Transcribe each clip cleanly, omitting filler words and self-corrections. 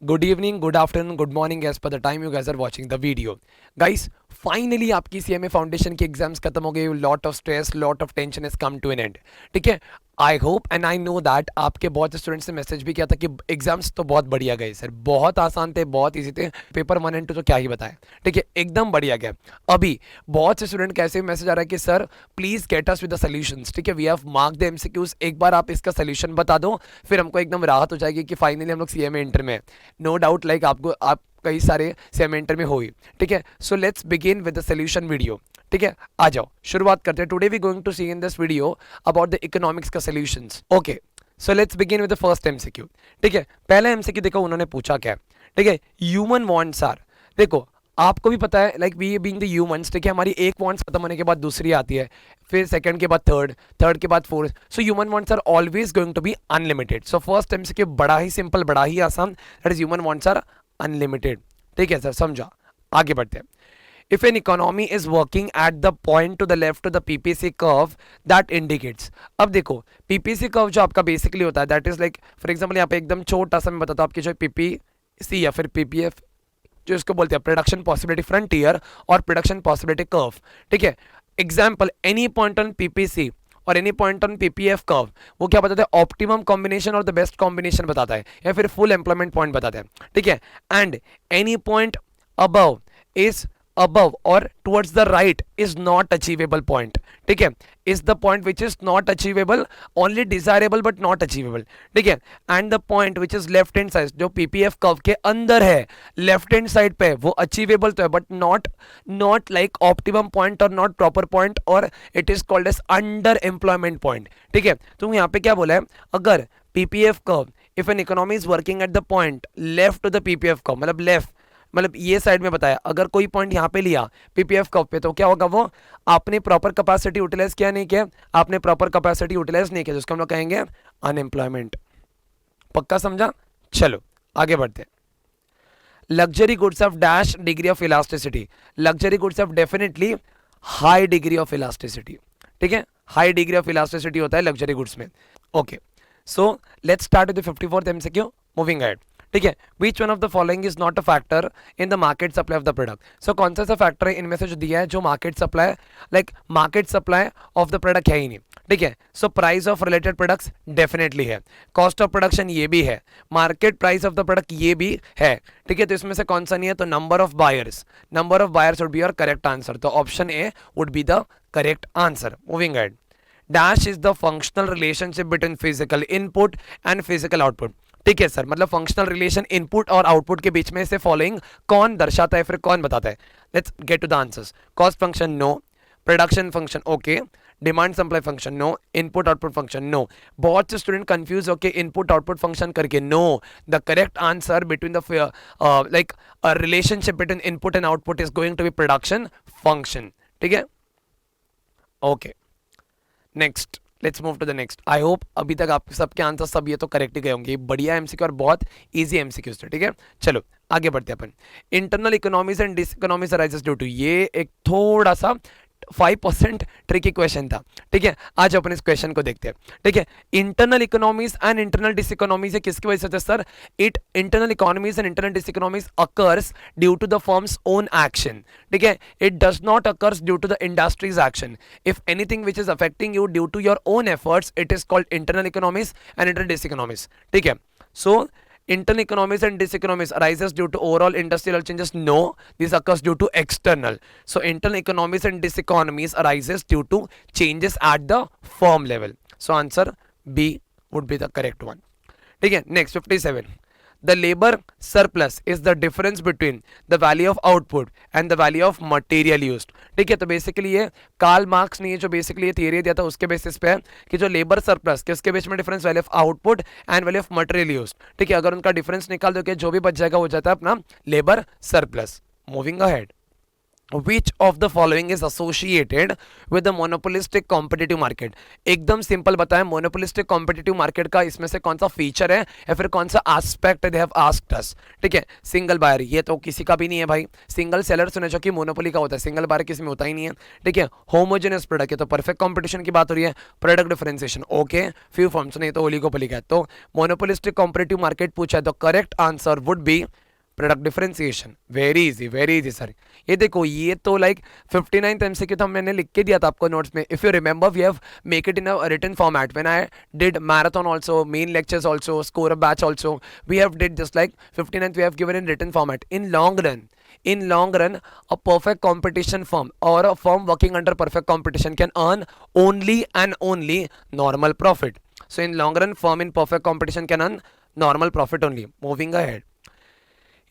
Good evening, good afternoon, good morning as per the time you guys are watching the video. Guys, finally आपकी CMA foundation की exams खत्म हो गई. Lot of stress, lot of tension is come to an end. ठीक है. I hope and I know that आपके बहुत students ने मैसेज भी किया था कि एग्जाम्स तो बहुत बढ़िया गए सर, बहुत आसान थे, बहुत इजी थे. पेपर 1 और 2 तो क्या ही बताएं. ठीक है, एकदम बढ़िया गया. अभी बहुत से स्टूडेंट कैसे मैसेज आ रहा है कि sir please get us with the solutions. ठीक है, we have mark the MCQs. एक बार आप इसका सोल्यूशन बता दो, फिर हमको एकदम राहत हो जाएगी कि फाइनली हम लोग सीएमए इंटर में. नो डाउट लाइक आपको आप कई सारे सेमेंटर में हुई. ठीक है, so let's begin with the solution video. ठीक है, आ जाओ शुरुआत करते हैं. Today we going to see in this video about the economics का solutions. Okay, so let's begin with the first MCQ. ठीक है, पहला एमसीक्यू देखो उन्होंने पूछा क्या. ठीक है, ह्यूमन वांट्स आर. देखो आपको भी पता है like we being the humans. ठीक है, हमारी एक वांट्स खत्म होने के बाद दूसरी आती है, फिर सेकंड के बाद थर्ड, थर्ड के बाद fourth. So human wants are always going to be unlimited. So first MCQ बड़ा ही सिंपल, बड़ा ही आसान. That is human wants are unlimited. ठीक है सर, समझा. आगे बढ़ते हैं. If an economy is working at the point to the left of the PPC curve that indicates. अब देखो पीपीसी कर्व जो आपका बेसिकली होता है that is like for example यहाँ पे एकदम छोटा सा मैं बताता हूँ आपकी जो पीपीसी या फिर पीपीएफ जो इसको बोलते हैं प्रोडक्शन पॉसिबिलिटी फ्रंटियर और प्रोडक्शन पॉसिबिलिटी कर्व. ठीक है, example any point on PPC और any point on PPF curve वो क्या बताता है, ऑप्टिमम कॉम्बिनेशन और द बेस्ट कॉम्बिनेशन बताता है या फिर फुल एम्प्लॉयमेंट पॉइंट बताता है. ठीक है, and any point above is above or towards the right is not achievable point. ठीक है, is the point which is not achievable, only desirable but not achievable. ठीक है, and the point which is left hand side जो PPF curve के अंदर है left hand side पे वो achievable तो है but not like optimum point or not proper point or it is called as under employment point. ठीक है, तो यहाँ पे क्या बोला है, अगर PPF curve if an economy is working at the point left to the PPF curve मतलब लेफ्ट मतलब ये साइड में बताया, अगर कोई पॉइंट यहाँ पे लिया पीपीएफ कर्व पे तो क्या होगा, वो आपने प्रॉपर कैपेसिटी यूटिलाइज किया नहीं किया, आपने प्रॉपर कैपेसिटी यूटिलाइज नहीं किया, जिसको हम लोग कहेंगे अनएम्प्लॉयमेंट. पक्का समझा. चलो आगे बढ़ते हैं. Luxury goods of dash degree of elasticity. Luxury goods of definitely high degree of elasticity. ठीक है, हाई डिग्री ऑफ इलास्टिसिटी होता है लग्जरी गुड्स में. Okay, so let's start with the 54th MCQ. Moving ahead. ठीक है, which one of the following is not a factor in the market supply of the product. So कौन सा factor है इनमें से जो दिया है जो market supply like market supply of the product है ही नहीं. ठीक है, so price of related products definitely है, कॉस्ट ऑफ प्रोडक्शन ये भी है, market price of the product ये भी है. ठीक है, तो इसमें से कौन सा नहीं है, तो number of buyers would be your correct answer. तो option A would be the correct answer. Moving ahead. Dash is the functional relationship between physical input and physical output. ठीक है सर, मतलब फंक्शनल रिलेशन इनपुट और output के बीच में से following कौन दर्शाता है, फिर कौन बताता है. Let's get to the answers. Cost function no, production function okay, demand supply function no, input output function no. बहुत से स्टूडेंट कंफ्यूज होके इनपुट आउटपुट फंक्शन करके no. The correct answer between the like relationship between input and output is going to be production function. ठीक है, okay. Next let's move to the next. I hope अभी तक आप सबके answer सब ये तो करेक्ट ही गए होंगे. बढ़िया एमसीक्यू और बहुत इजी एमसीक्यूज थे. ठीक है, चलो आगे बढ़ते हैं अपन. Internal economies and diseconomies ड्यू टू, ये एक थोड़ा सा 5% ट्रिकी क्वेश्चन था. ठीक है, आज अपन इस क्वेश्चन को देखते हैं. ठीक है, internal economies and internal diseconomies किसकी वजह से sir, it internal economies and internal diseconomies occurs due to the firm's own action. ठीक है, it does not occurs due to the industry's action. If anything which is affecting you due to your own efforts it is called internal economies and internal diseconomies. ठीक है, सो internal economies and diseconomies arises due to overall industrial changes. No, this occurs due to external. So internal economies and diseconomies arises due to changes at the firm level. So answer B would be the correct one. ठीक है, next 57. The labor surplus is the difference between the value of output and the value of material used. ठीक है, तो basically ये Karl Marx ने जो basically ये theory दिया था उसके बेसिस पे है कि जो लेबर सरप्लस किसके बीच में difference, value of output and value of material used. ठीक है, अगर उनका डिफरेंस निकाल दो कि जो भी बच जाएगा हो जाता है अपना labour surplus. Moving ahead. Which of the following is associated with the monopolistic competitive market. एकदम सिंपल बताएं, मोनोपोलिस्टिक कॉम्पिटिटिव मार्केट का इसमें से कौन सा फीचर है या फिर कौन सा aspect they have asked us. ठीक है, सिंगल बायर ये तो किसी का भी नहीं है भाई, सिंगल सेलर सुने जो कि मोनोपोली का होता है, सिंगल बायर किसी में होता ही नहीं है। ठीक है, होमोजेनस प्रोडक्ट है तो परफेक्ट कॉम्पिटिशन की बात हो रही है, product differentiation okay, few forms नहीं तो ओलिगोपोली का है। तो मोनोपोलिस्टिक कॉम्पिटिटिव मार्केट पूछा है तो correct answer would B product differentiation. Very easy sir. ये देखो ये तो लाइक 59th एमसीक्यू तो मैंने लिख के दिया था आपको नोट्स में। If you remember we have make it in a written format when I did marathon also, main lectures also, score a batch also, we have did just like 59th we have given in written format. In long run, a perfect competition firm or a firm working under perfect competition can earn only and only normal profit. So in long run, firm in perfect competition can earn normal profit only. Moving ahead.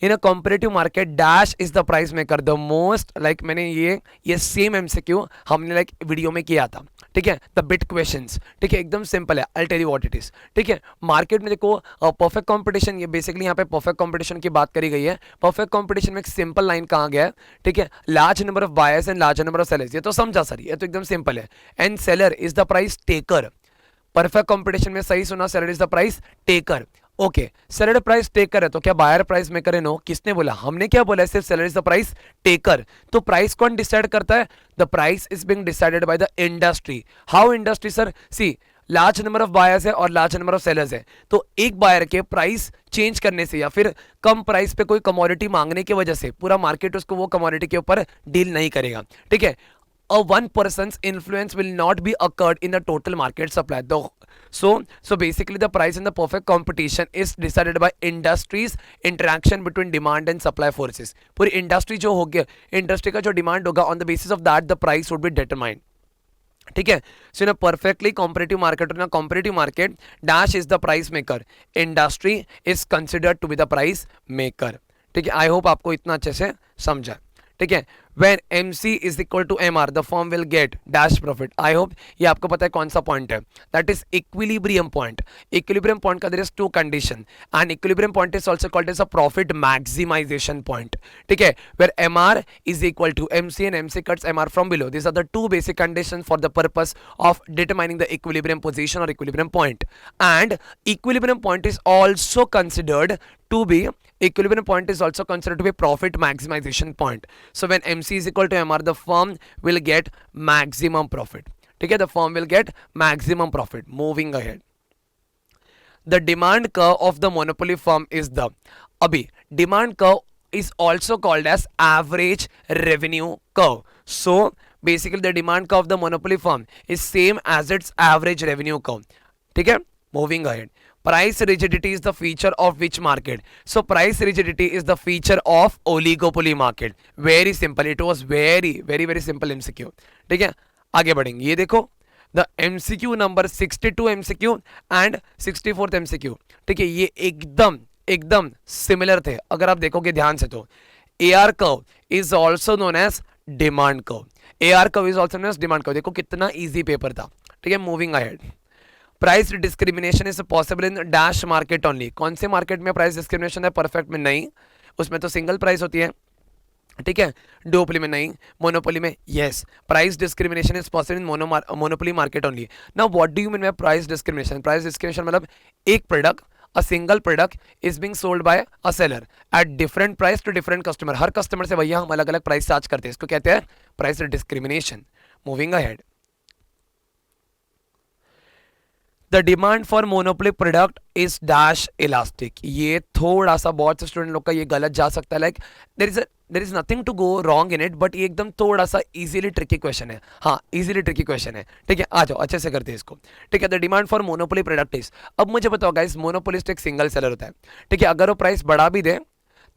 In a competitive market dash is the price maker the most, like मैंने ये same MCQ हमने like video में किया था। ठीक है, the bit questions. ठीक है, एकदम सिंपल है, I tell you what it is. ठीक है, मार्केट में देखो परफेक्ट कंपटीशन, ये बेसिकली यहाँ पे परफेक्ट कंपटीशन की बात करी गई है। परफेक्ट कंपटीशन में एक सिंपल लाइन कहाँ गया है, ठीक है, large number of buyers and large number of sellers. ये तो समझा सर, ये तो एकदम सिंपल है। And seller is the price taker. Perfect competition में सही सुना, seller is the price taker. Okay, seller price taker है तो क्या बायर प्राइस मेकर है? नो। किसने बोला? हमने क्या बोला है? सिर्फ seller is the price taker. तो प्राइस कौन डिसाइड करता है? The price is being decided by the industry. How industry sir? See, large number of buyers है और लार्ज नंबर ऑफ सेलर्स है, तो एक बायर के प्राइस चेंज करने से या फिर कम प्राइस पे कोई कमोडिटी मांगने की वजह से पूरा मार्केट उसको वो कमोडिटी के ऊपर डील नहीं करेगा। ठीक है, a one person's influence will not be occurred in the total market supply. So basically the price in the perfect competition is decided by industry's interaction between demand and supply forces. पूरी industry जो होगी, industry का जो demand होगा, on the basis of that the price would be determined. ठीक है, so in a perfectly competitive market, in a competitive market dash is the price maker, industry is considered to be the price maker. ठीक है, I hope आपको इतना अच्छे से समझा। ठीक है, when MC is equal to MR the firm will get dash profit. I hope ये आपको पता है कौन सा पॉइंट है, that is equilibrium point. Equilibrium point का there is two condition and equilibrium point is also called as a profit maximization point. ठीक है, where MR is equal to MC and MC cuts MR from below. These are the two basic conditions for the purpose of determining the equilibrium position or equilibrium point. And equilibrium point is also considered to be profit maximization point. So when MC is equal to MR, the firm will get maximum profit. Okay, the firm will get maximum profit. Moving ahead, the demand curve of the monopoly firm is the demand curve is also called as average revenue curve. So basically the demand curve of the monopoly firm is same as its average revenue curve. Okay, moving ahead. Price rigidity is the feature of which market? So price rigidity is the feature of oligopoly market. Very simple. It was very simple MCQ. ठीक है, आगे बढ़ेंगे। ये देखो the MCQ number 62 MCQ and 64th MCQ। ठीक है, ये एकदम सिमिलर थे अगर आप देखोगे ध्यान से तो। AR curve is also known as demand curve. AR curve is also known as demand curve. देखो कितना easy पेपर था। ठीक है, moving ahead. Price discrimination is possible in dash market only. कौन से मार्केट में प्राइस डिस्क्रिमिनेशन है? Perfect में नहीं, उसमें तो सिंगल प्राइस होती है। ठीक है, डुओपोली में नहीं, मोनोपोली में yes. Price discrimination is possible in monopoly market only. Now what do you mean by price discrimination? Price discrimination मतलब एक product, a single product is being sold by a seller at different price to different customer. हर customer से भैया हम अलग अलग price charge करते हैं, इसको कहते हैं price discrimination. Moving ahead, the demand for monopoly product is dash elastic. ये थोड़ा सा बहुत से स्टूडेंट लोग का ये गलत जा सकता है, like there is nothing to go wrong in it, but ये एकदम थोड़ा सा इजीली ट्रिकी क्वेश्चन है। हाँ, इजीली ट्रिकी क्वेश्चन है। ठीक है, आ जाओ अच्छे से करते हैं इसको। ठीक है, the demand for monopoly product is, अब मुझे बताओ गाइस, मोनोपोलिस्ट एक सिंगल सेलर होता है। ठीक है, अगर वो प्राइस बढ़ा भी दे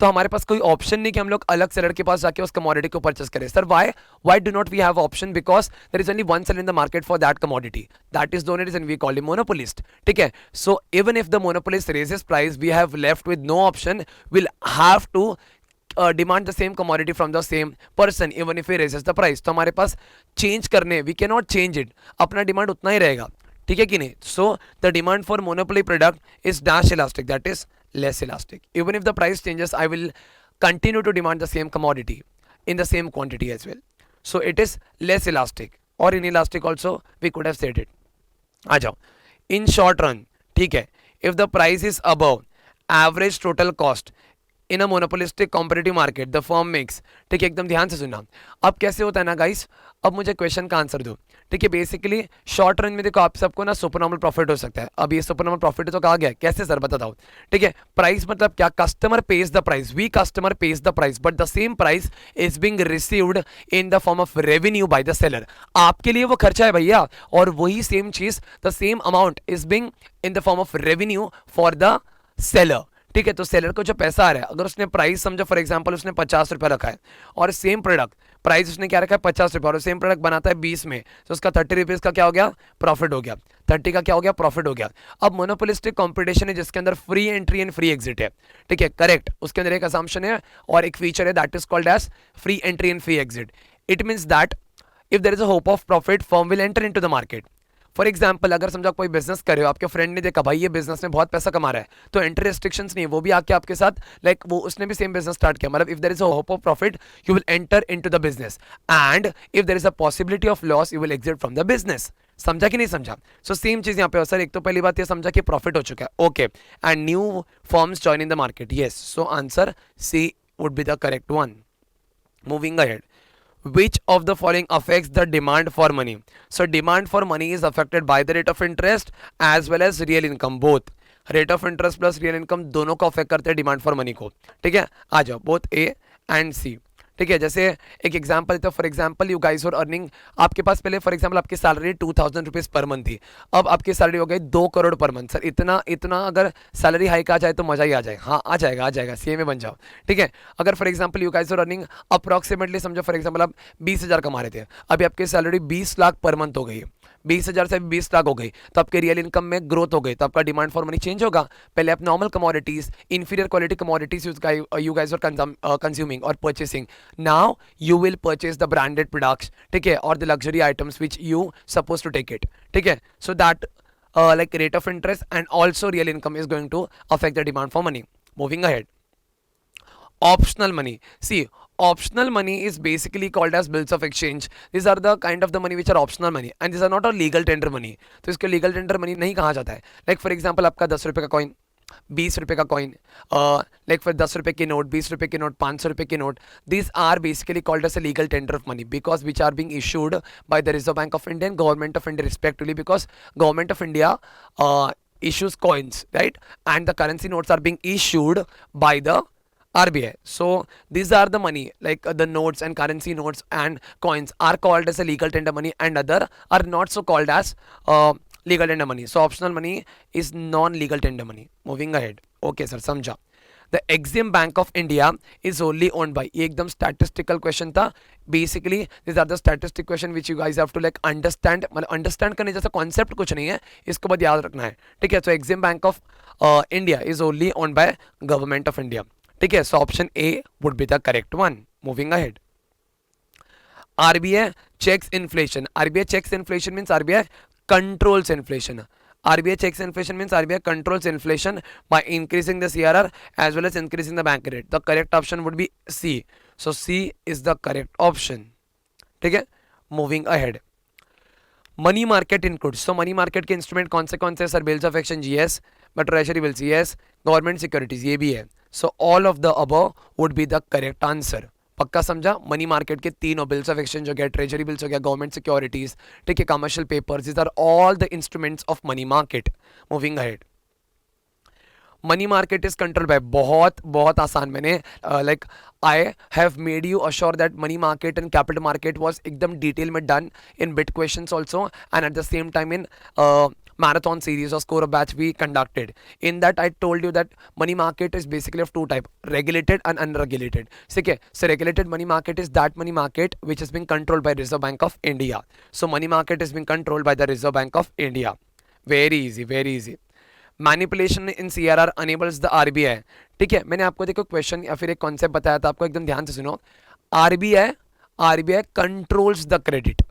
तो हमारे पास कोई ऑप्शन नहीं कि हम लोग अलग सेलर के पास जाके उस कमोडिटी को परचेस करें। Sir why do not we have option? Because there is only one seller in the market for that commodity, that is the only reason we call him monopolist. ठीक है, so even if the monopolist raises price, we have left with no option, will have to demand the same commodity from the same person even if he raises the price. तो हमारे पास change करने, we can not change it, अपना demand उतना ही रहेगा। ठीक है कि नहीं? So the demand for monopoly product is dash elastic, that is less elastic. Even if the price changes, I will continue to demand the same commodity. in the same quantity as well. So it is less elastic or inelastic also, we could have said it. आ जाओ, in short run, ठीक है, if the price is above average total cost in a monopolistic competitive market the firm makes, ठीक है, एकदम ध्यान से सुनना. अब कैसे होता है ना गाइस, अब मुझे क्वेश्चन का आंसर दो, ठीक है. बेसिकली शॉर्ट रन में देखो आप सबको ना सुपरनॉर्मल प्रॉफिट हो सकता है. अब ये सुपरनॉर्मल प्रॉफिट तो कहा गया, कैसे सर बता दो. ठीक है, प्राइस मतलब क्या, customer pays the price, we customer pays the price, but the same price is being received in the form of revenue by the seller. आपके लिए वो खर्चा है भैया, और वही सेम चीज, the same amount is being in the form of revenue for the seller. ठीक है, तो सेलर को जो पैसा आ रहा है, अगर उसने प्राइस समझो फॉर एग्जांपल उसने 50 रुपये रखा है, और सेम प्रोडक्ट प्राइस उसने क्या रखा है 50 रुपये, और सेम प्रोडक्ट बनाता है 20 में, तो उसका 30 रुपीज़ का क्या हो गया, प्रॉफिट हो गया. 30 का क्या हो गया, प्रॉफिट हो गया. अब मोनोपोलिस्टिक कंपटीशन है जिसके अंदर free entry and free exit है. ठीक है, करेक्ट, उसके अंदर एक असम्पशन है और एक फीचर है that is called as free entry and free exit. It means that if there is a hope of profit, firm will enter into the market. For example अगर समझो आप कोई बिजनेस कर रहे हो, आपके फ्रेंड ने देखा भाई ये बिजनेस में बहुत पैसा कमा रहा है, तो एंट्री रेस्ट्रिक्शंस नहीं है, वो भी आके आपके साथ लाइक वो उसने भी सेम बिजनेस स्टार्ट किया, मतलब if there is a hope of profit you will enter into the business, and if there is a possibility of loss you will exit from the business. समझा कि नहीं समझा? So same चीज यहाँ पे sir, एक तो पहली बात ये समझा कि प्रॉफिट हो चुका है, okay, and new firms join in the market. Yes, so answer C would be the correct one. Moving ahead, which of the following affects the demand for money? So demand for money is affected by the rate of interest as well as real income, both. Rate of interest plus real income दोनों को affect करते हैं demand for money को. ठीक है, आ जाओ, both A and सी. ठीक है, जैसे एक एग्जांपल, तो for example you guys are earning, आपके पास पहले फॉर एग्जांपल आपकी सैलरी 2000 रुपीज़ पर मंथ थी, अब आपकी सैलरी हो गई 2 करोड़ पर मंथ. सर इतना इतना अगर सैलरी हाइक आ जाए तो मजा ही आ जाए. हाँ आ जाएगा सीए में बन जाओ. ठीक है, अगर for example you guys are earning approximately समझो फॉर एग्जांपल आप 20,000 कमा रहे थे, अभी आपकी सैलरी 20 लाख पर मंथ हो गई, 20,000 से 20 लाख हो गई, तो आपके रियल इनकम में ग्रोथ हो गई, तो आपका डिमांड फॉर मनी चेंज होगा. पहले आप normal commodities, inferior quality commodities you guys are consuming और purchasing. Now you will purchase the branded products, ठीक है, or the luxury items which you supposed to take it. ठीक है, so that like rate of interest and also real income is going to affect the demand for money. Moving ahead, optional money. See, optional money is basically called as bills of exchange. These are the kind of the money which are optional money and these are not a legal tender money. तो इसको legal tender money नहीं कहा जाता है. Like for example आपका 10 रुपये का coin, 20 रुपये का कॉइन, लाइक फिर 10 रुपये की नोट, 20 रुपये की नोट, 500 रुपये की note, these are basically called as a legal tender of money because which are being issued by the Reserve Bank of India and Government of India respectively, because Government of India issues coins, right, and the currency notes are being issued by the RBI. So these are the money, like the notes and currency notes and coins are called as a legal tender money and other are not so called as legal tender money. So optional money is non-legal tender money. Moving ahead. Okay sir, समझा. The Exim Bank of India is only owned by, ये एकदम statistical question था. Basically these are the statistic question which you guys have to like understand. मतलब understand करने जैसा concept कुछ नहीं है, इसको बस याद रखना है. ठीक है, so Exim Bank of India is only owned by Government of India. ठीक है, so option A would be the correct one. Moving ahead. RBI checks inflation. RBI checks inflation means RBI controls inflation. RBI checks inflation means RBI controls inflation by increasing the CRR as well as increasing the bank rate. The correct option would be C. So C is the correct option. ठीक है, moving ahead. Money market includes, so money market के instrument कौन से sir? Bills of exchange yes, but treasury bills yes, government securities ये भी है. So all of the above would be the correct answer. पक्का समझा? मनी मार्केट के तीनों, बिल्स ऑफ एक्सचेंज हो गया, ट्रेजरी बिल्स हो गया, गवर्नमेंट सिक्योरिटीज, ठीक है, commercial papers, these are all the instruments of money market. Moving ahead. Money market is control by, बहुत बहुत आसान. मैंने like I have made you assure that money market and capital market was एकदम detail में done in bit questions also and at the same time in marathon series or score batch we conducted. In that I told you that money market is basically of two type, regulated and unregulated. Okay, so regulated money market is that money market which is being controlled by Reserve Bank of India. So money market is being controlled by the Reserve Bank of India. Very easy, very easy. Manipulation in CRR enables the RBI. ठीक है, मैंने आपको देखो question या फिर एक concept बताया था आपको, एकदम ध्यान से सुनो. RBI controls the credit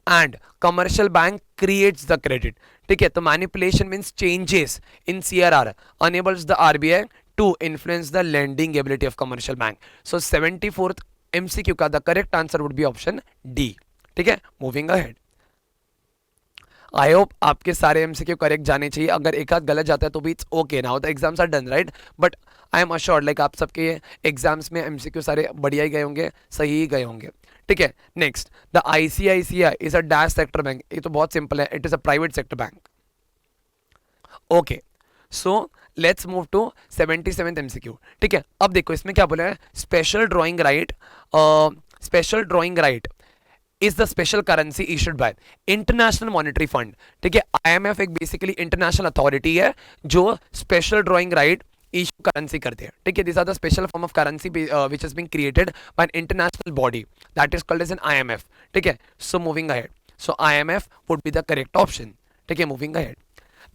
and commercial bank creates the credit. ठीक है, तो manipulation means changes in CRR enables the RBI to influence the lending ability of commercial bank. So 74th MCQ का the correct answer would be option D. ठीक है, moving ahead. I hope आपके सारे MCQ correct जाने चाहिए, अगर एक आध गलत जाता है तो भी it's okay, now the exams are done right, but I am assured like आप सबके एग्जाम्स में एमसीक्यू सारे बढ़िया ही गए होंगे, सही ही गए होंगे। ठीक है, next, the ICICI is a dash sector bank. ये तो बहुत सिंपल है, it is a private sector bank. Okay, so let's move to 77th MCQ. ठीक है, अब देखो इसमें क्या बोला है, special drawing right, special drawing right is the special currency issued by International Monetary Fund. ठीक है, आईएमएफ एक बेसिकली इंटरनेशनल अथॉरिटी है जो special drawing right issue currency करते हैं। ठीक है, this are the special form of currency which is being created by an international body that is called as an IMF. ठीक है, so moving ahead, so IMF would be the correct option. ठीक है, moving ahead.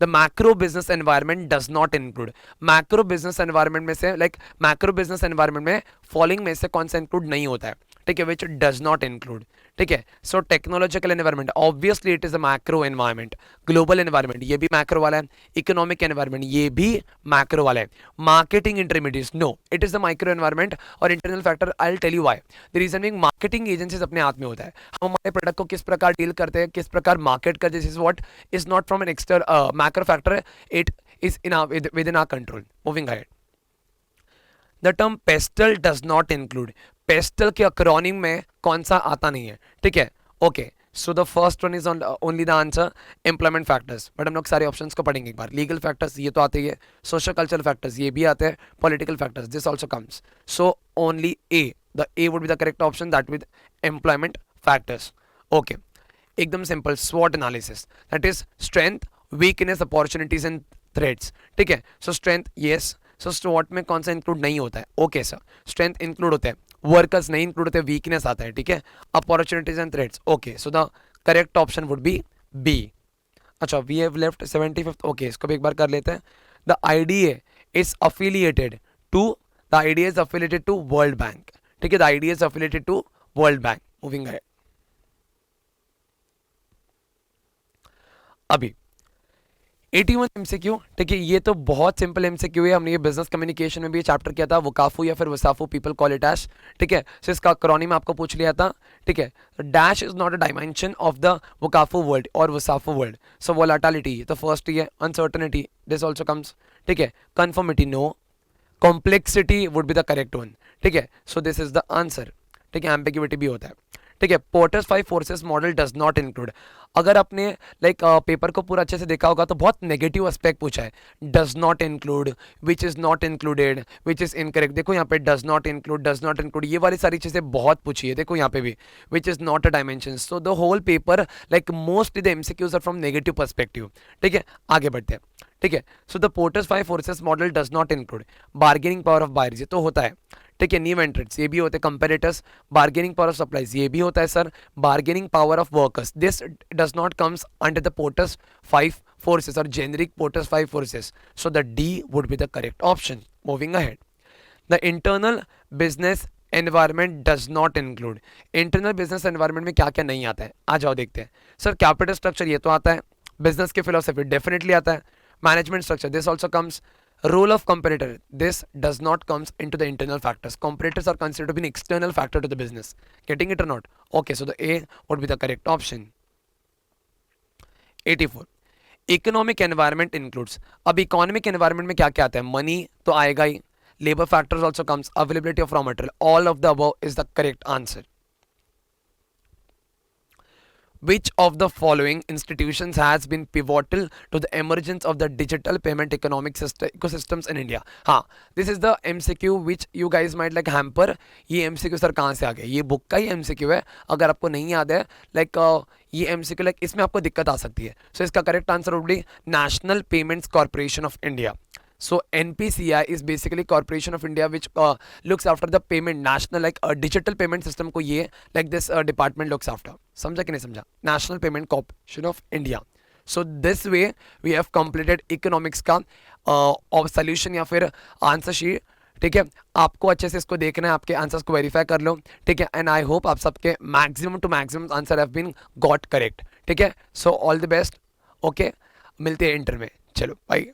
The macro business environment does not include. Macro business environment में से like macro business environment में following में से कौन सा इंक्लूड नहीं होता है। ठीक है, विच डज नॉट इंक्लूड। ठीक है, so technological environment obviously it is a macro environment, global environment ये भी मैक्रो वाला है, इकोनॉमिक एनवायरनमेंट ये भी मैक्रो वाला है, marketing intermediates no it is the micro environment, और internal factor I will tell you why. The reason being marketing agencies अपने हाथ में होता है, हम हमारे प्रोडक्ट को किस प्रकार डील करते हैं, किस प्रकार मार्केट करते हैं, this is what is not from an external macro factor, it is in with in our control. Moving ahead, the term PESTEL does not include. PESTEL के अक्रॉनिम में कौन सा आता नहीं है। ठीक है, okay, so the first one is only the answer employment factors, but हम लोग सारे ऑप्शंस को पढ़ेंगे एक बार। लीगल फैक्टर्स ये तो आते ही है, सोशल कल्चरल फैक्टर्स ये भी आते हैं, political factors this also comes, so only A, the A would be the correct option that with employment factors. Okay, एकदम सिंपल स्वॉट analysis that is strength, weakness, opportunities and threats. ठीक है, सो strength yes, सो स्वॉट में कौन सा include नहीं होता है। ओके सर, स्ट्रेंथ इंक्लूड होते हैं, वर्कर्स नहीं इंक्लूड होते, वीकनेस आता है। ठीक है, opportunities and threats. Okay, so the correct option would be B. अच्छा, we have left 75th। Okay, इसको भी एक बार कर लेते हैं। The IDA is affiliated to, the IDA is affiliated to World Bank. ठीक है, the IDA is affiliated to World Bank. Moving ahead, अभी 81 एमसीक्यू। ठीक है, ये तो बहुत सिंपल एमसीक्यू है, हमने ये बिजनेस कम्युनिकेशन में भी चैप्टर किया था, वकाफू या फिर वसाफू पीपल कॉल इट एज। ठीक है, सो इसका अक्रॉनिम आपको पूछ लिया था। ठीक है, dash is not a dimension of the वकाफू वर्ल्ड और वसाफू वर्ल्ड, सो वोलाटिलिटी तो फर्स्ट ही है, अनसर्टनिटी दिस ऑल्सो कम्स। ठीक है, conformity no, complexity would be the correct one. ठीक है, so this is the answer. ठीक है, एम्बिग्यूटी भी होता है। ठीक है, Porter's 5 forces model does not include. अगर आपने लाइक पेपर को पूरा अच्छे से देखा होगा तो बहुत नेगेटिव एस्पेक्ट पूछा है, does not include, which is not included, which is incorrect. देखो यहाँ पे डज नॉट इंक्लूड ये वाली सारी चीजें बहुत पूछी है। देखो यहाँ पे भी which is not a dimension, so the whole paper like mostly the MCQs are from negative perspective. ठीक है, आगे बढ़ते हैं। ठीक है, so the Porter's 5 forces model does not include bargaining power of buyers, ये तो होता है। ठीक है, न्यू एंट्रेंट्स ये भी होते हैं, competitors, bargaining power of suppliers ये भी होता है sir, bargaining power of workers this does not comes under the Porter's 5 forces और generic Porter's 5 forces, so the D would be the correct option. Moving ahead, the internal business environment does not include. Internal business environment में क्या क्या नहीं आता है, आ जाओ देखते हैं। सर कैपिटल स्ट्रक्चर ये तो आता है, बिजनेस की फिलोसफी डेफिनेटली आता है, management structure this also comes, role of competitor this does not comes into the internal factors, competitors are considered to be an external factor to the business, getting it or not? Okay, so the A would be the correct option। 84 economic environment includes. अब economic environment में क्या क्या आता है, money तो आएगा ही, labour factors also comes, availability of raw material, all of the above is the correct answer. Which of the following institutions has been pivotal to the emergence of the digital payment economic ecosystems in India? हाँ, this is the MCQ which you guys might like hamper। ये MCQ sir कहाँ से आ गया, ये book का ही MCQ है, अगर आपको नहीं याद है लाइक ये MCQ लाइक इसमें आपको दिक्कत आ सकती है। सो इसका correct answer would B national payments corporation of India. So NPCI is basically Corporation of India which looks after the payment national like digital payment system को ये like this department looks after। समझा कि नहीं समझा, National Payment Corporation of India। So this way we have completed economics का solution या फिर answer sheet. ठीक है, आपको अच्छे से इसको देखना है, आपके आंसर्स को वेरीफाई कर लो। ठीक है, एंड आई होप आप सबके maximum to maximum answer have been got correct. ठीक है, so all the best. Okay, मिलते हैं इंटर में, चलो बाय।